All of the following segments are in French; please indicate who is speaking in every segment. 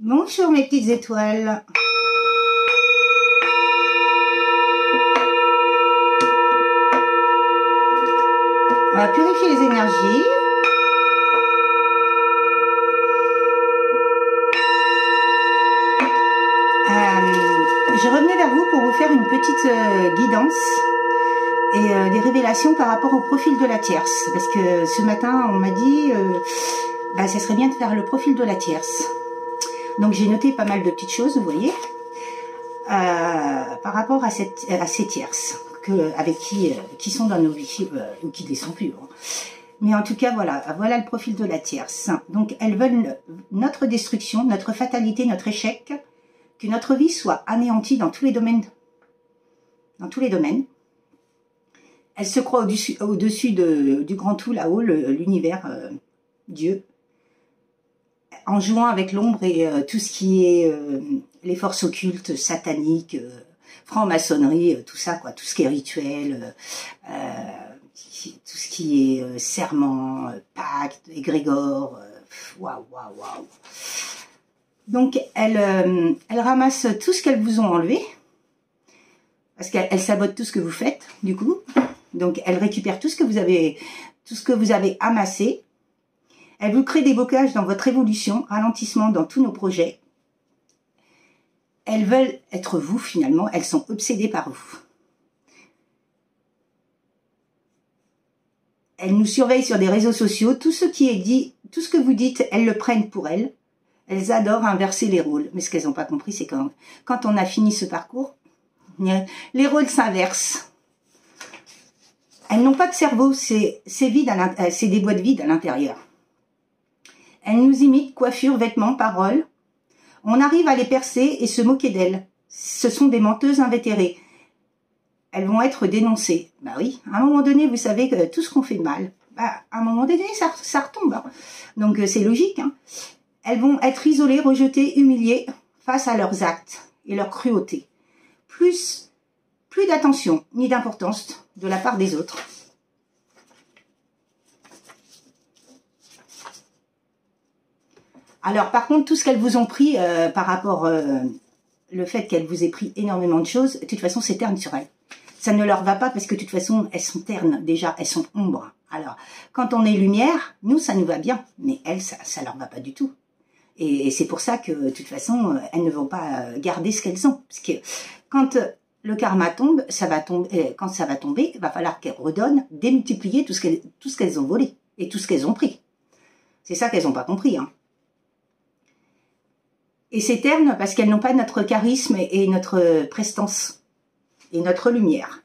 Speaker 1: Bonjour mes petites étoiles. On va purifier les énergies. Je revenais vers vous pour vous faire une petite guidance et des révélations par rapport au profil de la tierce. Parce que ce matin, on m'a dit ça serait bien de faire le profil de la tierce. Donc j'ai noté pas mal de petites choses, vous voyez, par rapport à ces tierces avec qui sont dans nos vies ou qui ne les sont plus. Hein. Mais en tout cas, voilà le profil de la tierce. Donc elles veulent notre destruction, notre fatalité, notre échec, que notre vie soit anéantie dans tous les domaines. Dans tous les domaines. Elles se croient au-dessus du grand tout, là-haut, l'univers, Dieu, en jouant avec l'ombre et tout ce qui est les forces occultes, sataniques, franc-maçonnerie, tout ça, quoi, tout ce qui est rituel, tout ce qui est serment, pacte, égrégore, waouh. Donc, elles ramassent tout ce qu'elles vous ont enlevé, parce qu'elles sabotent tout ce que vous faites, du coup. Donc, elles récupèrent tout ce que vous avez amassé. Elles vous créent des blocages dans votre évolution, ralentissement dans tous nos projets. Elles veulent être vous, finalement. Elles sont obsédées par vous. Elles nous surveillent sur des réseaux sociaux. Tout ce qui est dit, tout ce que vous dites, elles le prennent pour elles. Elles adorent inverser les rôles. Mais ce qu'elles n'ont pas compris, c'est quand on a fini ce parcours, les rôles s'inversent. Elles n'ont pas de cerveau, c'est des boîtes vides à l'intérieur. Elles nous imitent, coiffure, vêtements, paroles. On arrive à les percer et se moquer d'elles. Ce sont des menteuses invétérées. Elles vont être dénoncées. Bah oui, à un moment donné, vous savez que tout ce qu'on fait de mal, à un moment donné, ça retombe. Hein. Donc c'est logique. Hein. Elles vont être isolées, rejetées, humiliées face à leurs actes et leur cruauté. Plus d'attention ni d'importance de la part des autres. Alors, par contre, tout ce qu'elles vous ont pris par rapport le fait qu'elles vous aient pris énormément de choses, de toute façon, c'est terne sur elles. Ça ne leur va pas parce que de toute façon, elles sont ternes déjà, elles sont ombres. Alors, quand on est lumière, nous, ça nous va bien, mais elles, ça leur va pas du tout. Et c'est pour ça que, de toute façon, elles ne vont pas garder ce qu'elles ont. Parce que quand le karma tombe, quand ça va tomber, il va falloir qu'elles redonnent, démultiplier tout ce qu'elles ont volé et tout ce qu'elles ont pris. C'est ça qu'elles n'ont pas compris, hein. Et c'est terne parce qu'elles n'ont pas notre charisme et notre prestance et notre lumière.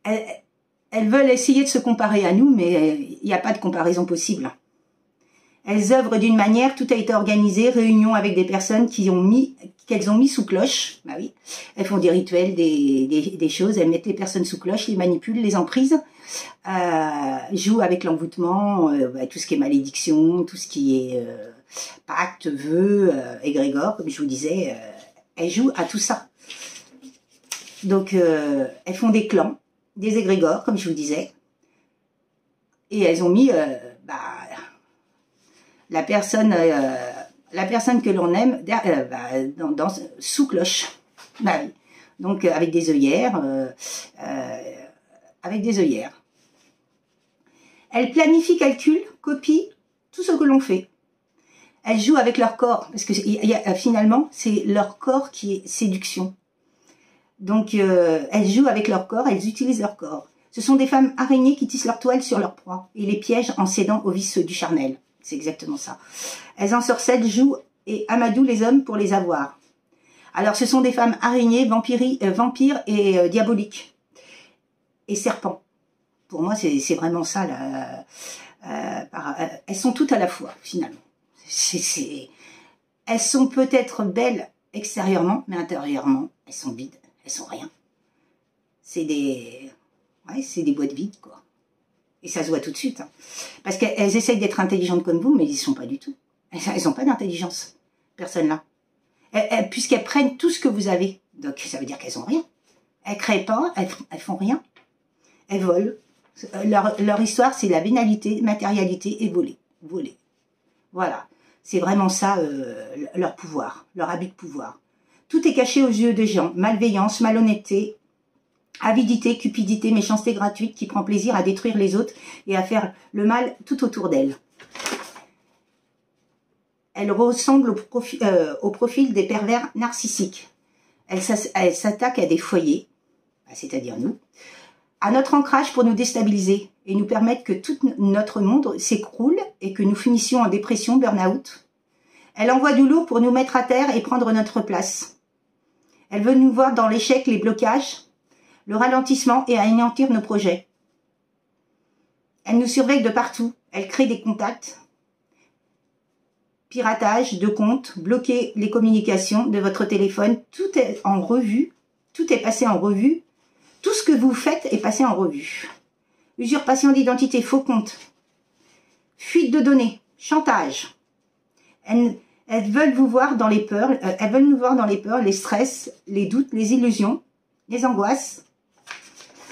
Speaker 1: Elles veulent essayer de se comparer à nous, mais il n'y a pas de comparaison possible. Elles œuvrent d'une manière, tout a été organisé, réunion avec des personnes qu'elles ont mis sous cloche. Bah oui, elles font des rituels, des choses, elles mettent les personnes sous cloche, les manipulent, les emprisent, jouent avec l'envoûtement, tout ce qui est malédiction, tout ce qui est pacte, vœux, égrégore, comme je vous disais, elles jouent à tout ça. Donc, elles font des clans, des égrégores, comme je vous disais, et elles ont mis la personne que l'on aime sous cloche. Bah oui. Donc, avec des œillères, Elles planifient, calculent, copient tout ce que l'on fait. Elles jouent avec leur corps, parce que finalement, c'est leur corps qui est séduction. Donc, elles jouent avec leur corps, elles utilisent leur corps. Ce sont des femmes araignées qui tissent leur toile sur leur proie et les piègent en cédant aux vices du charnel. C'est exactement ça. Elles ensorcellent, jouent et amadouent les hommes pour les avoir. Alors, ce sont des femmes araignées, vampires et diaboliques. Et serpents. Pour moi, c'est vraiment ça. Elles sont toutes à la fois, finalement. Elles sont peut-être belles extérieurement, mais intérieurement, elles sont vides, elles sont rien. C'est des boîtes vides, quoi. Et ça se voit tout de suite. Hein. Parce qu'elles essayent d'être intelligentes comme vous, mais ils ne sont pas du tout. Elles n'ont pas d'intelligence, personne-là. Puisqu'elles prennent tout ce que vous avez. Donc ça veut dire qu'elles n'ont rien. Elles ne créent pas, elles font rien. Elles volent. Leur histoire, c'est la vénalité, matérialité et voler. Voilà. C'est vraiment ça, leur pouvoir, leur abus de pouvoir. Tout est caché aux yeux des gens. Malveillance, malhonnêteté, avidité, cupidité, méchanceté gratuite qui prend plaisir à détruire les autres et à faire le mal tout autour d'elle. Elle ressemble au profil des pervers narcissiques. Elle s'attaque à des foyers, c'est-à-dire nous, à notre ancrage pour nous déstabiliser et nous permettre que tout notre monde s'écroule et que nous finissions en dépression, burn-out. Elle envoie du lourd pour nous mettre à terre et prendre notre place. Elle veut nous voir dans l'échec, les blocages, le ralentissement et anéantir nos projets. Elle nous surveille de partout. Elle crée des contacts, piratage de comptes, bloquer les communications de votre téléphone. Tout est en revue, tout est passé en revue. Tout ce que vous faites est passé en revue. Usurpation d'identité, faux compte, fuite de données, chantage. Elles veulent vous voir dans les peurs, elles veulent nous voir dans les peurs, les stress, les doutes, les illusions, les angoisses.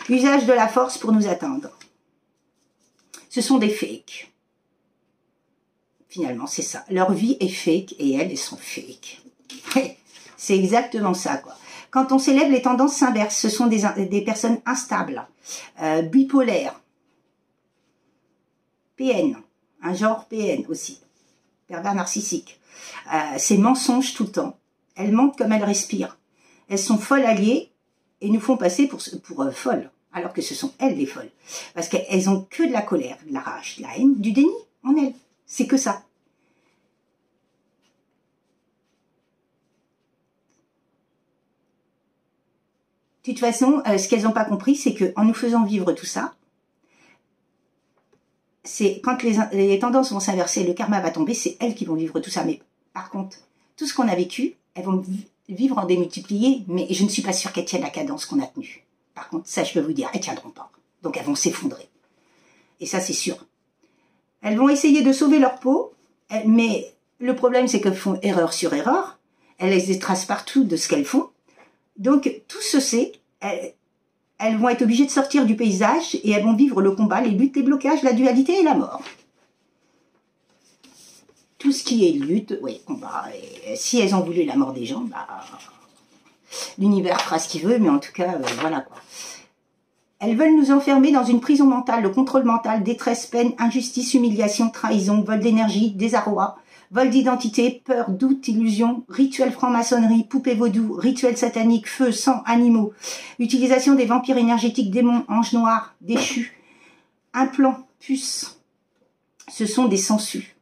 Speaker 1: Usage de la force pour nous atteindre. Ce sont des fakes. Finalement, c'est ça. Leur vie est fake et elles sont fake. C'est exactement ça, quoi. Quand on s'élève, les tendances s'inversent. Ce sont des personnes instables, bipolaires, PN, un genre PN aussi, pervers narcissique. C'est mensonges tout le temps. Elles mentent comme elles respirent. Elles sont folles alliées et nous font passer pour folles, alors que ce sont elles les folles. Parce qu'elles ont que de la colère, de la rage, de la haine, du déni en elles. C'est que ça. De toute façon, ce qu'elles n'ont pas compris, c'est qu'en nous faisant vivre tout ça, c'est quand les tendances vont s'inverser, le karma va tomber, c'est elles qui vont vivre tout ça. Mais par contre, tout ce qu'on a vécu, elles vont vivre en démultiplié, mais je ne suis pas sûre qu'elles tiennent la cadence qu'on a tenue. Par contre, ça, je peux vous dire, elles ne tiendront pas. Donc, elles vont s'effondrer. Et ça, c'est sûr. Elles vont essayer de sauver leur peau, mais le problème, c'est qu'elles font erreur sur erreur. Elles laissent des traces partout de ce qu'elles font. Donc, tout se sait, elles vont être obligées de sortir du paysage et elles vont vivre le combat, les luttes, les blocages, la dualité et la mort. Tout ce qui est lutte, oui, combat. Et si elles ont voulu la mort des gens, bah, l'univers fera ce qu'il veut, mais en tout cas, voilà quoi. Elles veulent nous enfermer dans une prison mentale, le contrôle mental, détresse, peine, injustice, humiliation, trahison, vol d'énergie, désarroi, vol d'identité, peur, doute, illusion, rituel franc-maçonnerie, poupée vaudou, rituel satanique, feu, sang, animaux, utilisation des vampires énergétiques, démons, anges noirs, déchus, implants, puces. Ce sont des sangsues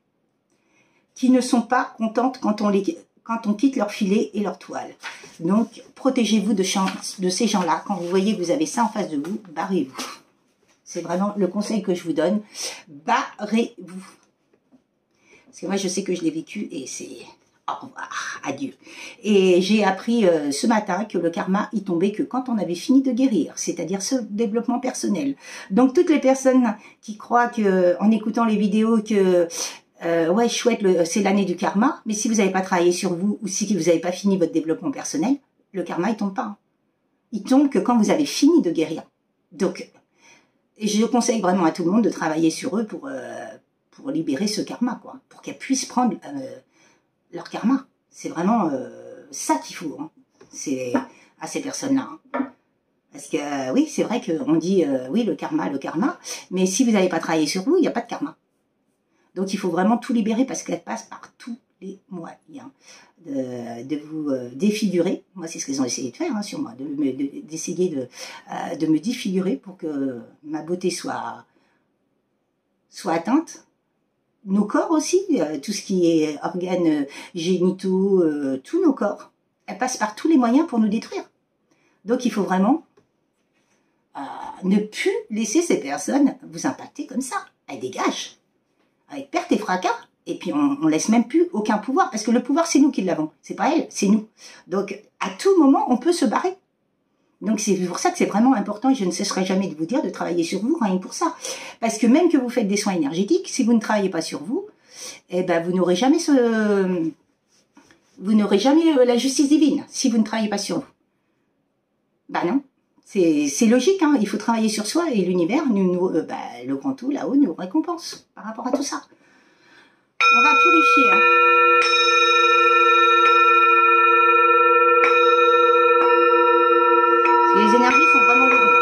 Speaker 1: qui ne sont pas contentes quand on quitte leur filet et leur toile. Donc, protégez-vous de ces gens-là. Quand vous voyez que vous avez ça en face de vous, barrez-vous. C'est vraiment le conseil que je vous donne. Barrez-vous. Parce que moi, je sais que je l'ai vécu et c'est au revoir, adieu. Et j'ai appris ce matin que le karma, il tombait que quand on avait fini de guérir, c'est-à-dire ce développement personnel. Donc, toutes les personnes qui croient que, en écoutant les vidéos que ouais, chouette, c'est l'année du karma, mais si vous n'avez pas travaillé sur vous ou si vous n'avez pas fini votre développement personnel, le karma, il tombe pas. Il tombe que quand vous avez fini de guérir. Donc, je conseille vraiment à tout le monde de travailler sur eux pour libérer ce karma, quoi, pour qu'elles puissent prendre leur karma. C'est vraiment ça qu'il faut, hein. C'est à ces personnes-là. Hein. Parce que oui, c'est vrai qu'on dit oui, le karma, mais si vous n'avez pas travaillé sur vous, il n'y a pas de karma. Donc il faut vraiment tout libérer parce qu'elle passe par tous les moyens de vous défigurer. Moi, c'est ce qu'ils ont essayé de faire hein, sur moi, d'essayer de me défigurer pour que ma beauté soit atteinte. Nos corps aussi, tout ce qui est organes génitaux, tous nos corps, elles passent par tous les moyens pour nous détruire. Donc il faut vraiment ne plus laisser ces personnes vous impacter comme ça. Elles dégagent. Avec perte et fracas, et puis on laisse même plus aucun pouvoir, parce que le pouvoir, c'est nous qui l'avons, c'est pas elle, c'est nous. Donc, à tout moment, on peut se barrer. Donc, c'est pour ça que c'est vraiment important, et je ne cesserai jamais de vous dire de travailler sur vous, rien que pour ça. Parce que même que vous faites des soins énergétiques, si vous ne travaillez pas sur vous, eh ben, vous n'aurez jamais la justice divine, si vous ne travaillez pas sur vous. Bah non. C'est logique, hein, il faut travailler sur soi et l'univers, le grand tout là-haut, nous récompense par rapport à tout ça. On va purifier. Hein. Les énergies sont vraiment lourdes.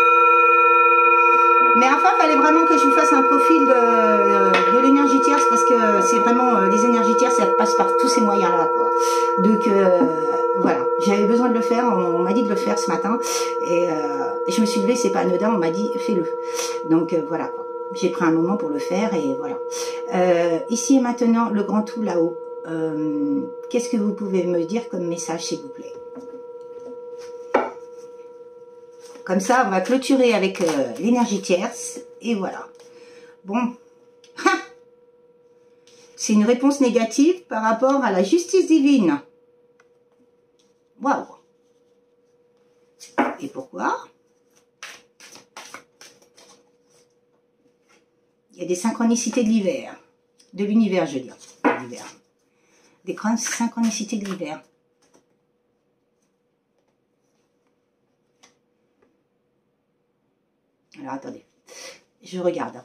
Speaker 1: Mais enfin, il fallait vraiment que je vous fasse un profil de l'énergie tierce parce que c'est vraiment, les énergies tierces, ça passe par tous ces moyens-là, quoi. Donc, voilà, j'avais besoin de le faire, on m'a dit de le faire ce matin et je me suis levée, c'est pas anodin, on m'a dit fais-le. Donc, voilà, quoi. J'ai pris un moment pour le faire et voilà. Ici et maintenant, le grand tout là-haut, qu'est-ce que vous pouvez me dire comme message, s'il vous plaît? Comme ça, on va clôturer avec l'énergie tierce. Et voilà. Bon. C'est une réponse négative par rapport à la justice divine. Waouh. Et pourquoi? Il y a des synchronicités de l'hiver. De l'univers, je veux dire. De l'hiver. Des grandes synchronicités de l'hiver. Alors, attendez. Je regarde.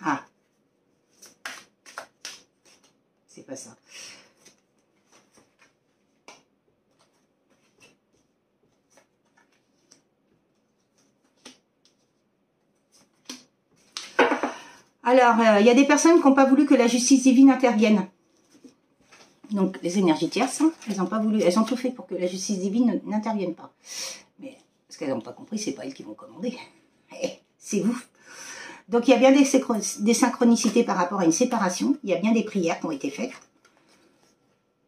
Speaker 1: Ah. C'est pas ça. Alors, il y a des personnes qui n'ont pas voulu que la justice divine intervienne. Donc, les énergies tierces, hein, elles n'ont pas voulu, elles ont tout fait pour que la justice divine n'intervienne pas. Mais, ce qu'elles n'ont pas compris, c'est pas elles qui vont commander. C'est vous. Donc, il y a bien des synchronicités par rapport à une séparation. Il y a bien des prières qui ont été faites.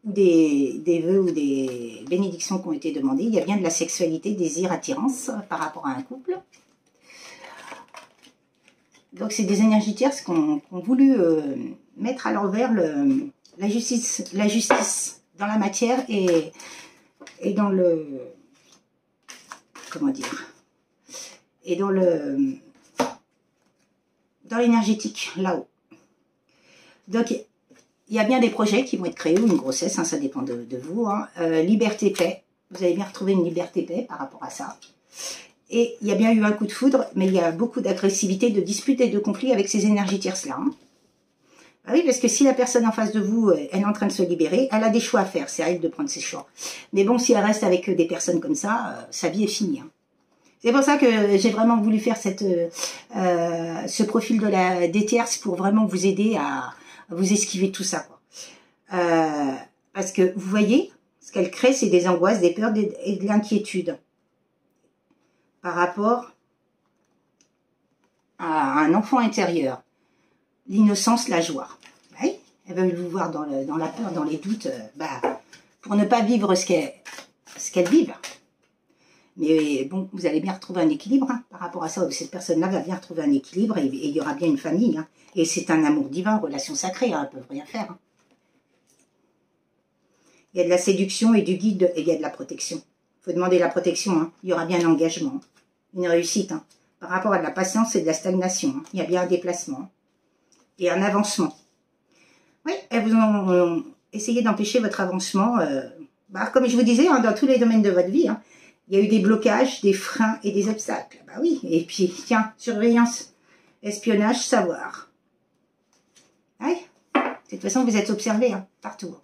Speaker 1: Ou des vœux ou des bénédictions qui ont été demandées. Il y a bien de la sexualité, désir, attirance par rapport à un couple. Donc, c'est des énergies tierces qui ont voulu mettre à l'envers la justice dans la matière et dans le... Comment dire? Et dans l'énergétique, là-haut. Donc, il y a bien des projets qui vont être créés, ou une grossesse, hein, ça dépend de vous. Hein. Liberté, paix. Vous avez bien retrouvé une liberté, paix par rapport à ça. Et il y a bien eu un coup de foudre, mais il y a beaucoup d'agressivité, de disputes et de conflits avec ces énergies tierces-là. Hein. Ah oui, parce que si la personne en face de vous, elle est en train de se libérer, elle a des choix à faire, c'est à elle de prendre ses choix. Mais bon, si elle reste avec des personnes comme ça, sa vie est finie. Hein. C'est pour ça que j'ai vraiment voulu faire ce profil des tierces pour vraiment vous aider à vous esquiver tout ça. Quoi. Parce que vous voyez, ce qu'elle crée, c'est des angoisses, des peurs et de l'inquiétude par rapport à un enfant intérieur. L'innocence, la joie. Oui, elles veulent vous voir dans la peur, dans les doutes, pour ne pas vivre ce qu'elles vivent. Mais bon, vous allez bien retrouver un équilibre hein, par rapport à ça. Cette personne-là va bien retrouver un équilibre et il y aura bien une famille. Hein. Et c'est un amour divin, relation sacrée, hein, elles ne peuvent rien faire. Hein. Il y a de la séduction et du guide et il y a de la protection. Il faut demander la protection. Hein. Il y aura bien un engagement, une réussite. Hein. Par rapport à de la patience et de la stagnation. Hein. Il y a bien un déplacement et un avancement. Oui, elles vous ont essayé d'empêcher votre avancement. Comme je vous disais, hein, dans tous les domaines de votre vie. Hein. Il y a eu des blocages, des freins et des obstacles. Bah oui, et puis, tiens, surveillance, espionnage, savoir. Oui, de toute façon, vous êtes observés hein, partout.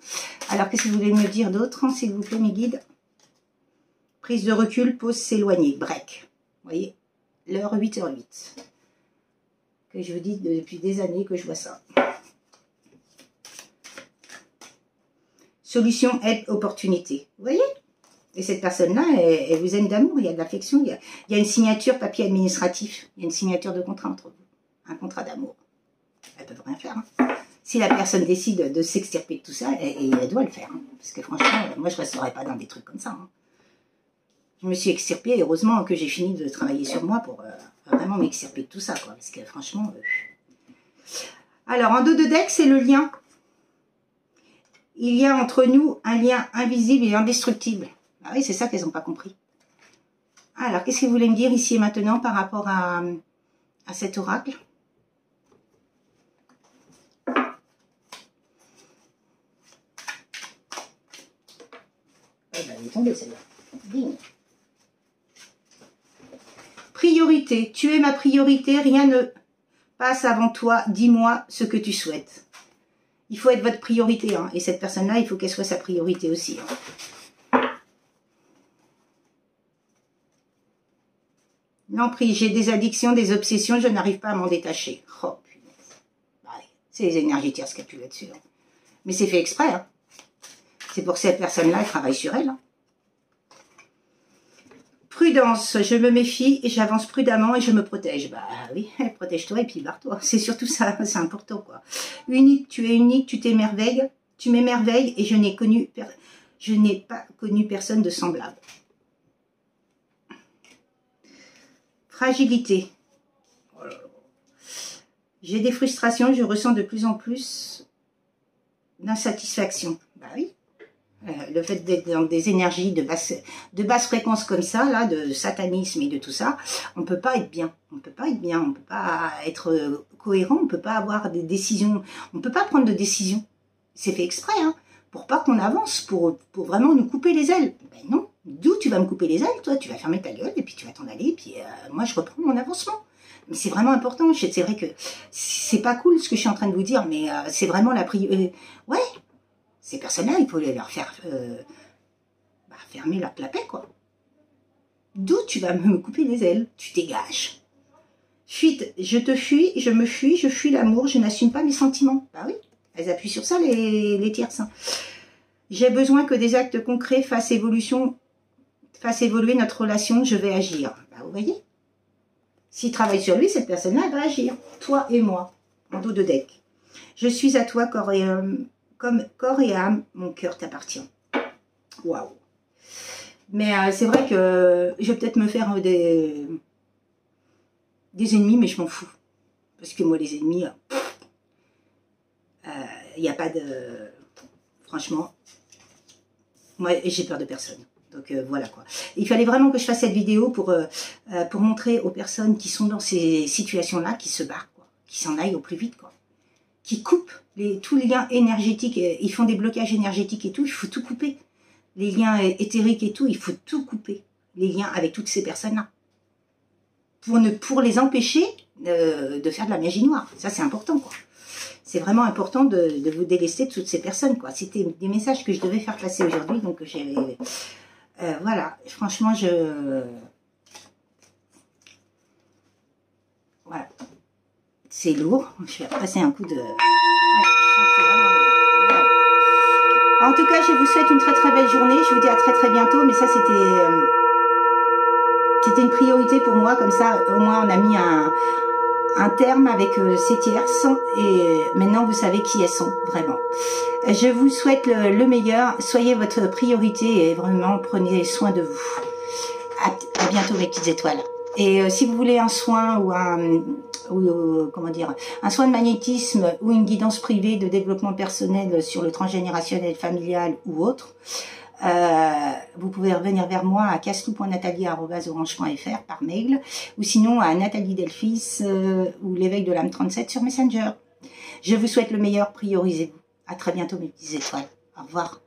Speaker 1: Alors, qu'est-ce que vous voulez me dire d'autre, hein, s'il vous plaît, mes guides? Prise de recul, pause, s'éloigner, break. Vous voyez, l'heure 8h08. Que je vous dis depuis des années que je vois ça. Solution, aide, opportunité. Vous voyez? Et cette personne-là, elle vous aime d'amour, il y a de l'affection, il y a une signature papier administratif, il y a une signature de contrat entre vous, un contrat d'amour. Elles ne peuvent rien faire. Hein. Si la personne décide de s'extirper de tout ça, elle doit le faire. Hein. Parce que franchement, moi je ne resterai pas dans des trucs comme ça. Hein. Je me suis extirpée, et heureusement que j'ai fini de travailler sur moi pour vraiment m'extirper de tout ça. Quoi, parce que franchement... Alors, en dos de deck, c'est le lien. Il y a entre nous un lien invisible et indestructible. Ah oui, c'est ça qu'elles n'ont pas compris. Alors, qu'est-ce que vous voulez me dire ici et maintenant par rapport à cet oracle? Elle est tombée celle-là. Digne. Priorité. Tu es ma priorité, rien ne passe avant toi, dis-moi ce que tu souhaites. Il faut être votre priorité, hein, et cette personne-là, il faut qu'elle soit sa priorité aussi. Hein. L'emprise, j'ai des addictions, des obsessions, je n'arrive pas à m'en détacher. Oh, punaise. Ouais, c'est les énergies tierces qui appuient là-dessus. Hein. Mais c'est fait exprès. Hein. C'est pour que cette personne-là, elle travaille sur elle. Hein. Prudence, je me méfie et j'avance prudemment et je me protège. Bah oui, protège-toi et puis barre-toi. C'est surtout ça, c'est important quoi. Unique, tu es unique, tu t'émerveilles, tu m'émerveilles et je n'ai pas connu personne de semblable. Fragilité. Oh là là. J'ai des frustrations, je ressens de plus en plus d'insatisfaction. Bah oui. Le fait d'être dans des énergies de basse fréquence comme ça, là, de satanisme et de tout ça, on peut pas être bien. On peut pas être bien, on peut pas être cohérent, on peut pas avoir des décisions, on peut pas prendre de décisions. C'est fait exprès, hein, pour pas qu'on avance, pour vraiment nous couper les ailes. Ben non, d'où tu vas me couper les ailes, toi, tu vas fermer ta gueule et puis tu vas t'en aller, et puis moi je reprends mon avancement. Mais c'est vraiment important, c'est vrai que c'est pas cool ce que je suis en train de vous dire, mais c'est vraiment la priorité. Ouais. Ces personnes-là, il faut leur faire fermer leur clapet, quoi. D'où tu vas me couper les ailes? Tu dégages. Fuite, je te fuis, je me fuis, je fuis l'amour, je n'assume pas mes sentiments. Bah oui, elles appuient sur ça, les tierces. Hein. J'ai besoin que des actes concrets fassent évoluer notre relation, je vais agir. Bah vous voyez? S'il travaille sur lui, cette personne-là, elle va agir. Toi et moi, en dos de deck. Je suis à toi, comme corps et âme, mon cœur t'appartient. Waouh. Mais c'est vrai que je vais peut-être me faire des ennemis, mais je m'en fous. Parce que moi, les ennemis, il n'y a pas de... Franchement, moi, j'ai peur de personne. Donc voilà quoi. Il fallait vraiment que je fasse cette vidéo pour montrer aux personnes qui sont dans ces situations-là, qui se barrent, quoi, qui s'en aillent au plus vite, quoi. Qui coupent tous les liens énergétiques, ils font des blocages énergétiques et tout, il faut tout couper. Les liens éthériques et tout, il faut tout couper. Les liens avec toutes ces personnes-là. Pour les empêcher de faire de la magie noire. Ça, c'est important, quoi. C'est vraiment important de vous délester de toutes ces personnes, quoi. C'était des messages que je devais faire passer aujourd'hui, donc j'ai... voilà, franchement, voilà. C'est lourd. Je vais passer un coup de... Ouais, c'est vraiment lourd. En tout cas, je vous souhaite une très très belle journée. Je vous dis à très très bientôt. Mais ça, c'était une priorité pour moi. Comme ça, au moins, on a mis un terme avec ces tierces. Et maintenant, vous savez qui elles sont, vraiment. Je vous souhaite le meilleur. Soyez votre priorité et vraiment, prenez soin de vous. À bientôt, mes petites étoiles. Et si vous voulez un soin ou comment dire, un soin de magnétisme ou une guidance privée de développement personnel sur le transgénérationnel familial ou autre, vous pouvez revenir vers moi à castou.nathalie@orange.fr par mail ou sinon à Nathalie Delphis ou l'éveil de l'âme 37 sur Messenger. Je vous souhaite le meilleur, priorisez-vous. À très bientôt mes petites étoiles. Au revoir.